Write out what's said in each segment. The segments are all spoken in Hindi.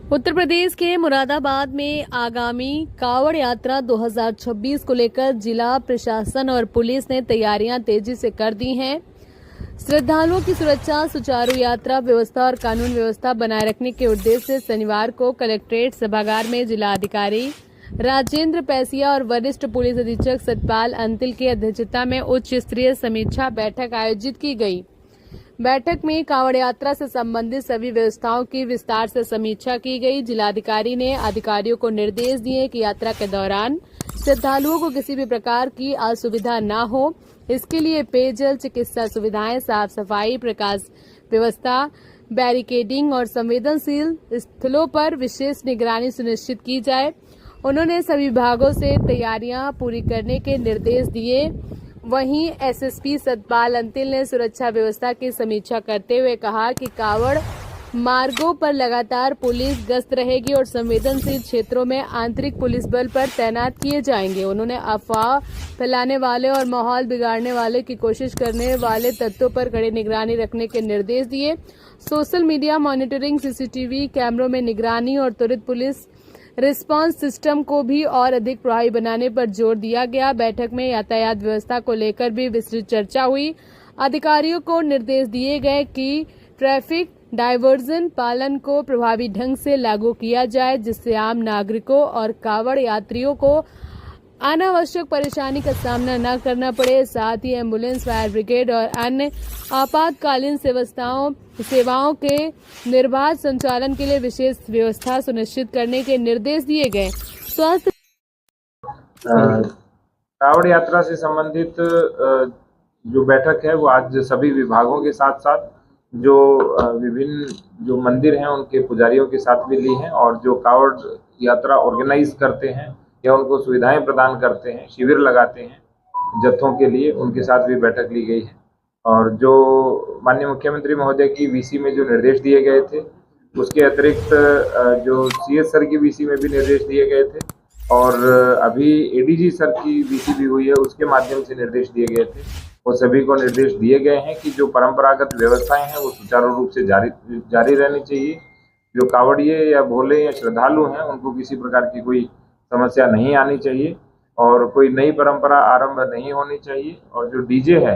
उत्तर प्रदेश के मुरादाबाद में आगामी कावड़ यात्रा 2026 को लेकर जिला प्रशासन और पुलिस ने तैयारियां तेजी से कर दी हैं। श्रद्धालुओं की सुरक्षा, सुचारू यात्रा व्यवस्था और कानून व्यवस्था बनाए रखने के उद्देश्य से शनिवार को कलेक्ट्रेट सभागार में जिलाधिकारी राजेंद्र पैसिया और वरिष्ठ पुलिस अधीक्षक सतपाल अंतिल की अध्यक्षता में उच्च स्तरीय समीक्षा बैठक आयोजित की गई। बैठक में कांवड़ यात्रा से संबंधित सभी व्यवस्थाओं की विस्तार से समीक्षा की गई। जिलाधिकारी ने अधिकारियों को निर्देश दिए कि यात्रा के दौरान श्रद्धालुओं को किसी भी प्रकार की असुविधा न हो, इसके लिए पेयजल, चिकित्सा सुविधाएं, साफ सफाई, प्रकाश व्यवस्था, बैरिकेडिंग और संवेदनशील स्थलों पर विशेष निगरानी सुनिश्चित की जाए। उन्होंने सभी विभागों से तैयारियां पूरी करने के निर्देश दिए। वहीं एसएसपी सतपाल अंतिल ने सुरक्षा व्यवस्था की समीक्षा करते हुए कहा कि कावड़ मार्गों पर लगातार पुलिस गश्त रहेगी और संवेदनशील क्षेत्रों में आंतरिक पुलिस बल पर तैनात किए जाएंगे। उन्होंने अफवाह फैलाने वाले और माहौल बिगाड़ने वाले की कोशिश करने वाले तत्वों पर कड़ी निगरानी रखने के निर्देश दिए। सोशल मीडिया मॉनिटरिंग, सीसीटीवी कैमरों में निगरानी और त्वरित पुलिस रिस्पांस सिस्टम को भी और अधिक प्रभावी बनाने पर जोर दिया गया। बैठक में यातायात व्यवस्था को लेकर भी विस्तृत चर्चा हुई। अधिकारियों को निर्देश दिए गए कि ट्रैफिक डायवर्जन पालन को प्रभावी ढंग से लागू किया जाए, जिससे आम नागरिकों और कावड़ यात्रियों को अनावश्यक परेशानी का सामना न करना पड़े। साथ ही एम्बुलेंस, फायर ब्रिगेड और अन्य आपातकालीन सेवाओं के निर्बाध संचालन के लिए विशेष व्यवस्था सुनिश्चित करने के निर्देश दिए गए। स्वास्थ्य कावड़ यात्रा से संबंधित जो बैठक है वो आज सभी विभागों के साथ साथ जो विभिन्न जो मंदिर हैं उनके पुजारियों के साथ भी ली है, और जो कावड़ यात्रा ऑर्गेनाइज करते हैं या उनको सुविधाएं प्रदान करते हैं, शिविर लगाते हैं जत्थों के लिए, उनके साथ भी बैठक ली गई है। और जो माननीय मुख्यमंत्री महोदय की वीसी में जो निर्देश दिए गए थे, उसके अतिरिक्त जो सीएस सर की वीसी में भी निर्देश दिए गए थे, और अभी एडीजी सर की वीसी भी हुई है, उसके माध्यम से निर्देश दिए गए थे। वो सभी को निर्देश दिए गए हैं कि जो परंपरागत व्यवस्थाएं हैं वो सुचारू रूप से जारी रहनी चाहिए। जो कावड़िए या भोले या श्रद्धालु हैं उनको किसी प्रकार की कोई समस्या नहीं आनी चाहिए और कोई नई परंपरा आरंभ नहीं होनी चाहिए। और जो डीजे है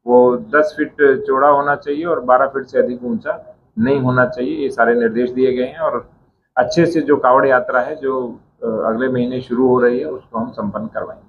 वो 10 फीट चौड़ा होना चाहिए और 12 फीट से अधिक ऊंचा नहीं होना चाहिए। ये सारे निर्देश दिए गए हैं और अच्छे से जो कावड़ यात्रा है जो अगले महीने शुरू हो रही है उसको हम संपन्न करवाएंगे।